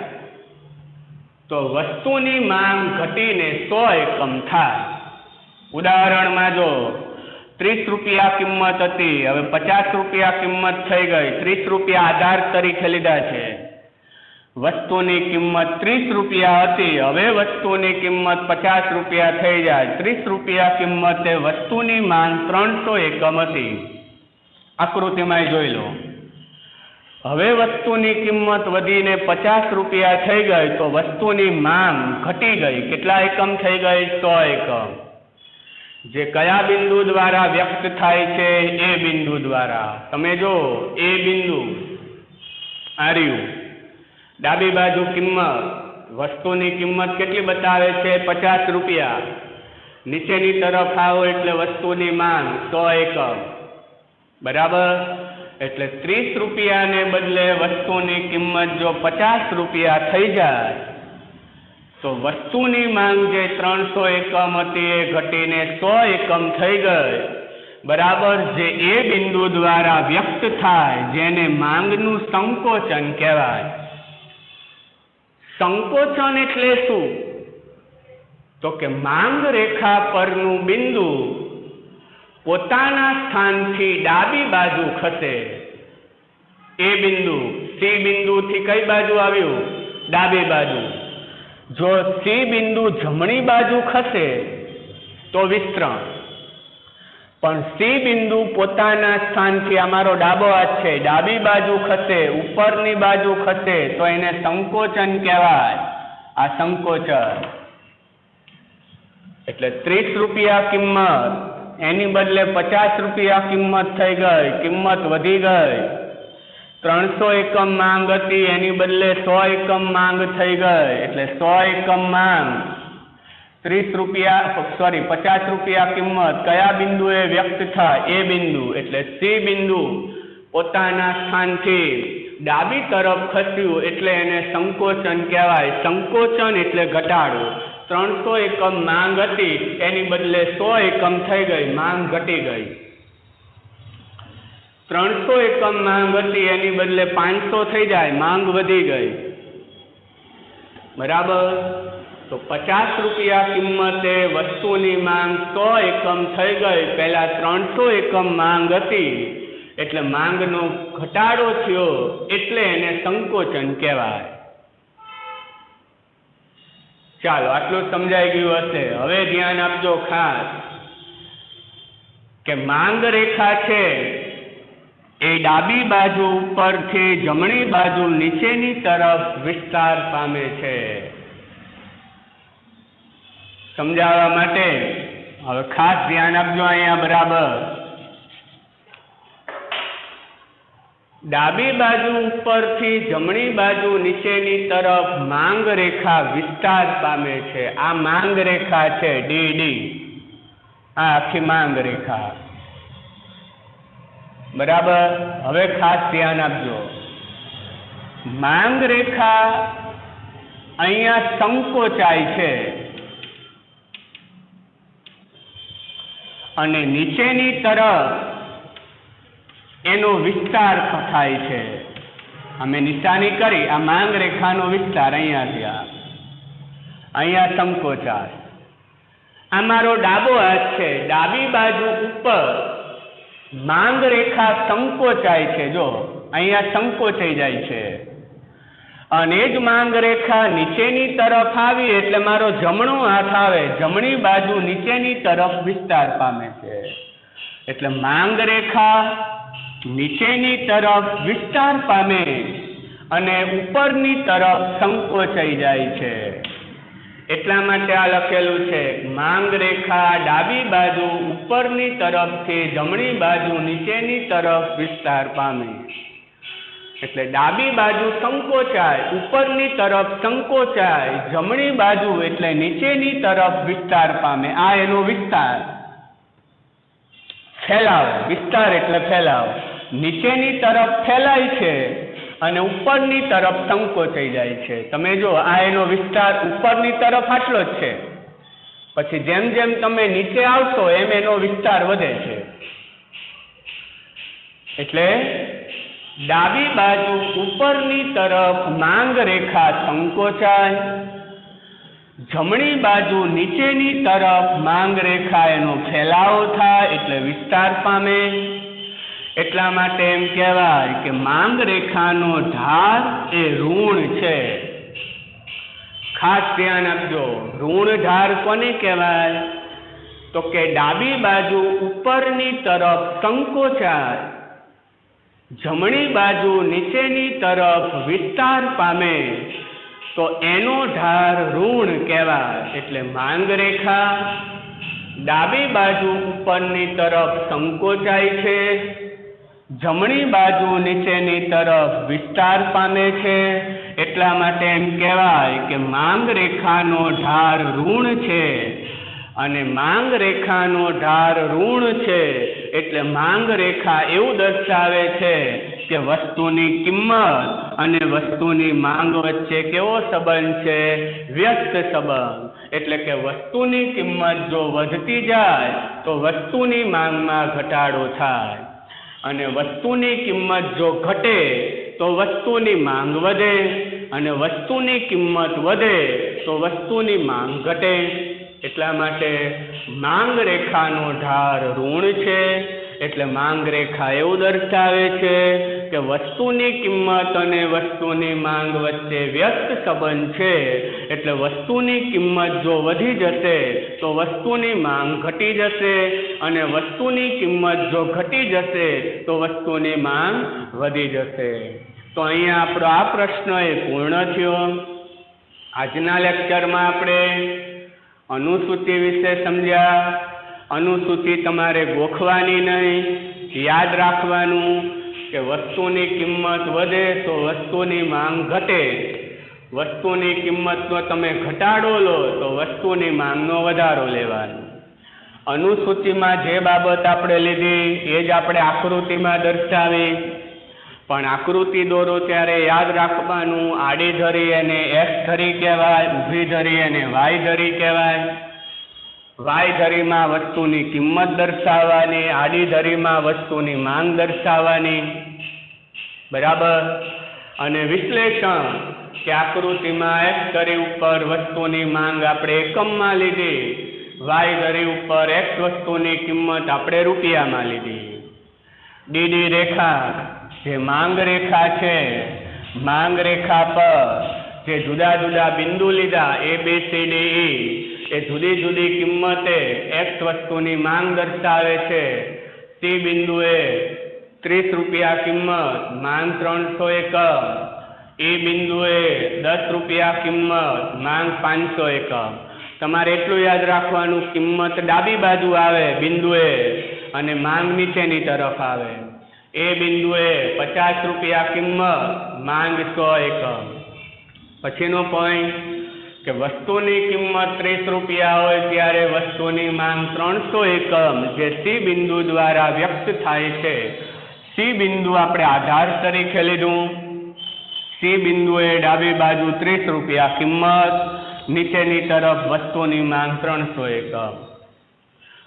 તો વસ્તુની માંગ ઘટીને 100 એકમ થાય. ઉદાહરણમાં જો 30 રૂપિયા કિંમત હતી, હવે 50 રૂપિયા કિંમત થઈ ગઈ, 30 રૂપિયા આધાર તરીકે લીધા છે. વસ્તુની કિંમત 30 રૂપિયા હતી, હવે વસ્તુની કિંમત 50 રૂપિયા થઈ જાય. 30 રૂપિયા કિંમતે વસ્તુની માંગ 300 એકમ હતી. આકૃતિમાં જોઈ લો. હવે વસ્તુની કિંમત વધીને 50 રૂપિયા થઈ ગઈ તો વસ્તુની માંગ ઘટી ગઈ. કેટલા એકમ થઈ ગઈ? 100 એકમ. જે કયા બિંદુ દ્વારા વ્યક્ત થાય છે? એ બિંદુ દ્વારા. તમે જો એ બિંદુ આર્યું, ડાબી બાજુ કિંમત, વસ્તુની કિંમત કેટલી બતાવે છે? 50 રૂપિયા. નીચેની તરફ આવો એટલે વસ્તુની માંગ 100 એકમ. બરાબર? એટલે 30 રૂપિયાને બદલે વસ્તુની કિંમત જો 50 રૂપિયા થઈ જાય તો વસ્તુની માંગ જે 300 એકમ હતી એ ઘટીને 100 એકમ થઈ ગઈ. બરાબર? જે એ બિંદુ દ્વારા વ્યક્ત થાય, જેને માંગનું સંકોચન કહેવાય. સંકોચન એટલે શું? તો કે માંગ રેખા પરનું બિંદુ પોતાના સ્થાનથી ડાબી બાજુ ખસે. એ બિંદુ સી બિંદુથી કઈ બાજુ આવ્યું? ડાબી બાજુ. જો સી બિંદુ જમણી બાજુ ખસે તો વિસ્તરણ. પણ સી બિંદુ પોતાના સ્થાનથી અમારો ડાબો હાથ છે, ડાબી બાજુ ખસે, ઉપરની બાજુ ખસે તો એને સંકોચન કહેવાય. આ સંકોચન. એટલે 30 રૂપિયા કિંમત એની બદલે 50 રૂપિયા કિંમત થઈ ગઈ, કિંમત વધી ગઈ. 300 એકમ માંગ હતી એની બદલે 100 એકમ માંગ થઈ ગઈ. એટલે 100 એકમ માંગ 50 રૂપિયા કિંમત કયા બિંદુએ વ્યક્ત થાય? એ બિંદુ. એટલે સી બિંદુ પોતાના સ્થાનથી ડાબી તરફ ખસ્યું એટલે એને સંકોચન કહેવાય. સંકોચન એટલે ઘટાડો. 300 એકમ માંગ હતી એની બદલે 100 એકમ થઈ ગઈ, માંગ ઘટી ગઈ. 300 એકમ માંગ હતી એની બદલે 500 થઈ જાય, માંગ વધી ગઈ. બરાબર. તો 50 રૂપિયા કિંમતે વસ્તુની માંગ 100 એકમ થઈ ગઈ. પહેલા 300 એકમ માંગ હતી એટલે માંગનો ઘટાડો થયો એટલે એને સંકોચન કહેવાય. ચાલો, આટલું સમજાઈ ગયું હશે. હવે ધ્યાન આપજો ખાસ કે માંગ રેખા છે એ ડાબી બાજુ ઉપરથી જમણી બાજુ નીચેની તરફ વિસ્તાર પામે છે. સમજાવવા માટે હવે ખાસ ધ્યાન આપજો અહીંયા બરાબર. ડાબી બાજુ ઉપરથી જમણી બાજુ નીચેની તરફ માંગ રેખા વિસ્તાર પામે છે. આ માંગ રેખા છે ડીડી. આ આખી માંગ રેખા. બરાબર. હવે ખાસ ધ્યાન આપજો. માંગ રેખા અહીંયા સંકોચાય છે અને નીચેની તરફ એનો વિસ્તાર થાય છે. અમે નિશાની કરી આ માંગ રેખાનો વિસ્તાર અહીંયા સંકોચાય. આ મારો ડાબો હાથ છે, ડાબી બાજુ ઉપર માંગ રેખા સંકોચાય છે. જો અહીંયા સંકોચાઈ જાય છે અને એ જ માંગ રેખા નીચેની તરફ આવી એટલે મારો જમણો હાથ આવે, જમણી બાજુ નીચેની તરફ વિસ્તાર પામે છે. એટલે માંગ રેખા નીચેની તરફ વિસ્તાર પામે અને ઉપરની તરફ સંકોચાઈ જાય છે. એટલા માટે આ લખેલું છે માંગ રેખા ડાબી બાજુ ઉપરની તરફથી જમણી બાજુ નીચેની તરફ વિસ્તાર પામે. એટલે ડાબી બાજુ સંકોચાય, ઉપરની તરફ સંકોચાય, જમણી બાજુ એટલે નીચેની તરફ વિસ્તાર પામે. આ એનો વિસ્તાર. ફેલાવો. વિસ્તાર એટલે ફેલાવો. નીચેની તરફ ફેલાય છે અને ઉપરની તરફ સંકોચાઈ જાય છે. તમે જો આ એનો વિસ્તાર ઉપરની તરફ આટલો જ છે. પછી જેમ જેમ તમે નીચે આવશો એમ એનો વિસ્તાર વધે છે. એટલે ડાબી બાજુ ઉપરની તરફ માંગ રેખા સંકોચાય, જમણી બાજુ નીચેની તરફ માંગ રેખા એનો ફેલાવો થાય એટલે વિસ્તાર પામે. એટલા માટે એમ કહેવાય કે માંગ રેખાનો ઢાળ એ ઋણ છે. ખાસ ધ્યાન આપજો. ઋણ ઢાળ કોને કહેવાય? તો કે ડાબી બાજુ ઉપરની તરફ સંકોચાય, જમણી બાજુ નીચેની તરફ વિસ્તાર પામે તો એનો ઢાળ ઋણ કહેવાય. એટલે માંગ રેખા ડાબી બાજુ ઉપરની તરફ સંકોચાય છે, જમણી બાજુ નીચેની તરફ વિસ્તાર પામે છે. એટલા માટે એમ કહેવાય કે માંગ રેખાનો ઢાળ ઋણ છે. અને માંગ રેખાનો ઢાળ ઋણ છે એટલે માંગ રેખા એવું દર્શાવે છે કે વસ્તુની કિંમત અને વસ્તુની માંગ વચ્ચે કેવો સંબંધ છે? વ્યસ્ત સંબંધ. એટલે કે વસ્તુની કિંમત જો વધતી જાય તો વસ્તુની માંગમાં ઘટાડો થાય અને વસ્તુની કિંમત જો ઘટે તો વસ્તુની માંગ વધે અને વસ્તુની કિંમત વધે તો વસ્તુની માંગ ઘટે. એટલા માટે માંગ રેખાનો ઢાળ ઋણ છે એટલે માંગ રેખા એવું દર્શાવે છે કે વસ્તુની કિંમત અને વસ્તુની માંગ વચ્ચે વ્યસ્ત સંબંધ છે. એટલે વસ્તુની કિંમત જો વધી જશે તો વસ્તુની માંગ ઘટી જશે, અને વસ્તુની કિંમત જો ઘટી જશે તો વસ્તુની માંગ વધી જશે. તો અહીંયા આપણો આ પ્રશ્ન એ પૂર્ણ થયો. આજના લેક્ચરમાં આપણે અનુસૂચિ વિશે સમજ્યા. અનુસૂચિ તમારે ગોખવાની નહીં, યાદ રાખવાનું કે વસ્તુની કિંમત વધે તો વસ્તુની માંગ ઘટે, વસ્તુની કિંમતનો તમે ઘટાડો લો તો વસ્તુની માંગનો વધારો લેવાનો. અનુસૂચિમાં જે બાબત આપણે લીધી એ જ આપણે આકૃતિમાં દર્શાવી. પણ આકૃતિ દોરો ત્યારે યાદ રાખવાનું, આડી ધરી એને એક્સ ધરી કહેવાય, ઊભી ધરી એને વાય ધરી કહેવાય. વાય ધરીમાં વસ્તુની કિંમત દર્શાવવાની, આડી ધરીમાં વસ્તુની માંગ દર્શાવવાની. બરાબર. અને વિશ્લેષણ કે આકૃતિમાં એક્સ ધરી ઉપર વસ્તુની માંગ આપણે એકમમાં લીધી, વાય ધરી ઉપર એક્સ વસ્તુની કિંમત આપણે રૂપિયામાં લીધી. ડીડી રેખા જે માંગ રેખા છે, માંગ રેખા પર જે જુદા જુદા બિંદુ લીધા ABCDE, એ જુદી જુદી કિંમતે એક્સ વસ્તુની માંગ દર્શાવે છે. સી બિંદુએ 30 રૂપિયા કિંમત, માંગ 300 એકમ. એ બિંદુએ 10 રૂપિયા કિંમત, માંગ 500 એકમ. તમારે એટલું યાદ રાખવાનું, કિંમત ડાબી બાજુ આવે બિંદુએ અને માંગ નીચેની તરફ આવે. એ બિંદુએ 50 રૂપિયા કિંમત, માંગ 100 એકમ. પછીનો પોઈન્ટ કે વસ્તુની કિંમત 30 રૂપિયા હોય ત્યારે વસ્તુની માંગ 300 એકમ જે સી બિંદુ દ્વારા વ્યક્ત થાય છે. સી બિંદુ આપણે આધાર તરીકે લીધું. સી બિંદુએ ડાબી બાજુ 30 રૂપિયા કિંમત, નીચેની તરફ વસ્તુની માંગ 300 એકમ.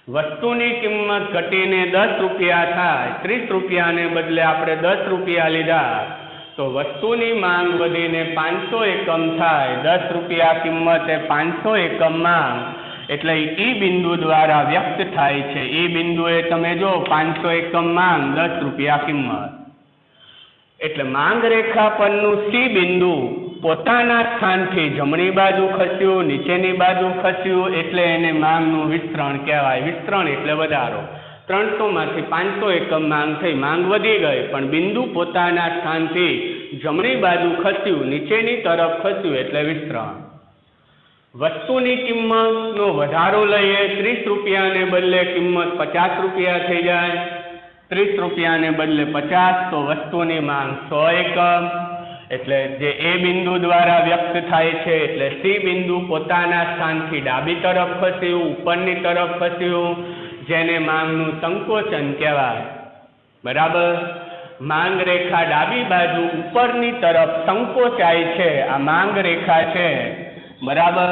વસ્તુની કિંમત ઘટીને 10 રૂપિયા થાય, 30 રૂપિયાને બદલે આપણે 10 રૂપિયા લીધા તો વસ્તુની માંગ વધીને 500 એકમ થાય. 10 રૂપિયા કિંમતે 500 એકમ માંગ એટલે ઈ બિંદુ દ્વારા વ્યક્ત થાય છે. ઈ બિંદુએ તમે જો 500 એકમ માંગ, 10 રૂપિયા કિંમત. એટલે માંગ રેખા પરનું સી બિંદુ પોતાના સ્થાનથી જમણી બાજુ ખસ્યું, નીચેની બાજુ ખસ્યું, એટલે એને માંગનું વિસ્તરણ કહેવાય. વિસ્તરણ એટલે વધારો. 300 માંથી 500 એકમ માંગ થઈ, માંગ વધી ગઈ, પણ બિંદુ પોતાના સ્થાનથી જમણી બાજુ ખસ્યું, નીચેની તરફ ખસ્યું એટલે વિસ્તરણ. વસ્તુની કિંમતનો વધારો લઈએ, 30 રૂપિયાને બદલે કિંમત 50 રૂપિયા થઈ જાય. 30 રૂપિયાને બદલે 50 તો વસ્તુની માંગ 100 એકમ. એટલે જે એ બિંદુ દ્વારા વ્યક્ત થાય છે, એટલે સી બિંદુ પોતાના સ્થાનથી ડાબી તરફ ખસ્યું, ઉપરની તરફ ખસ્યું, જેને માંગનું સંકોચન કહેવાય. બરાબર. માંગ રેખા ડાબી બાજુ ઉપરની તરફ સંકોચાય છે. આ માંગ રેખા છે. બરાબર.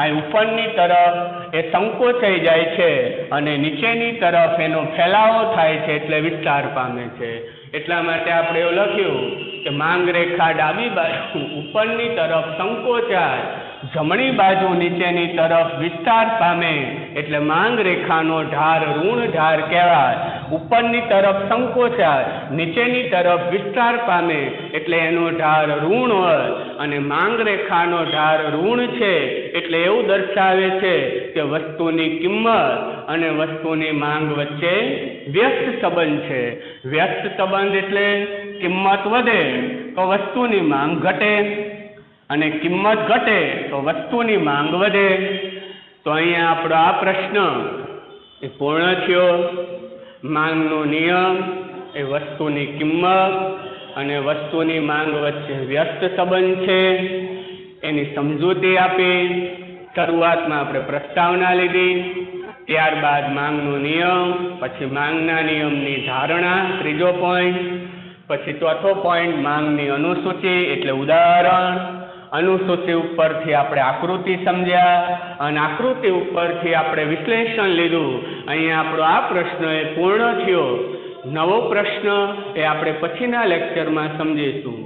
આ ઉપરની તરફ એ સંકોચાઈ જાય છે અને નીચેની તરફ એનો ફેલાવો થાય છે એટલે વિસ્તાર પામે છે. એટલા માટે આપણે એવું લખ્યું કે માંગ રેખા ડાબી બાજુ ઉપરની તરફ સંકોચાય, જમણી બાજુ નીચેની તરફ વિસ્તાર પામે એટલે માંગ રેખાનો ઢાર ઋણ ઢાર કહેવાય. ઉપરની તરફ સંકોચાય, નીચેની તરફ વિસ્તાર પામે એટલે એનો ઢાર ઋણ હોય, અને માંગ રેખાનો ઢાર ઋણ છે એટલે એવું દર્શાવે છે કે વસ્તુની કિંમત અને વસ્તુની માંગ વચ્ચે વ્યસ્ત સંબંધ છે. વ્યસ્ત સંબંધ એટલે કિંમત વધે તો વસ્તુની માંગ ઘટે, અને કિંમત ઘટે તો વસ્તુની માંગ વધે. તો અહીંયા આપણો આ પ્રશ્ન એ પૂર્ણ થયો. માંગનો નિયમ એ વસ્તુની કિંમત અને વસ્તુની માંગ વચ્ચે વ્યસ્ત સંબંધ છે, એની સમજૂતી આપી. શરૂઆતમાં આપણે પ્રસ્તાવના લીધી, ત્યારબાદ માંગનો નિયમ, પછી માંગના નિયમની ધારણા, ત્રીજો પોઈન્ટ. પછી ચોથો પોઈન્ટ માંગની અનુસૂચિ એટલે ઉદાહરણ. અનુસૂચિ ઉપરથી આપણે આકૃતિ સમજ્યા અને આકૃતિ ઉપરથી આપણે વિશ્લેષણ લીધું. અહીંયા આપણો આ પ્રશ્ન એ પૂર્ણ થયો. નવો પ્રશ્ન એ આપણે પછીના લેક્ચરમાં સમજીશું.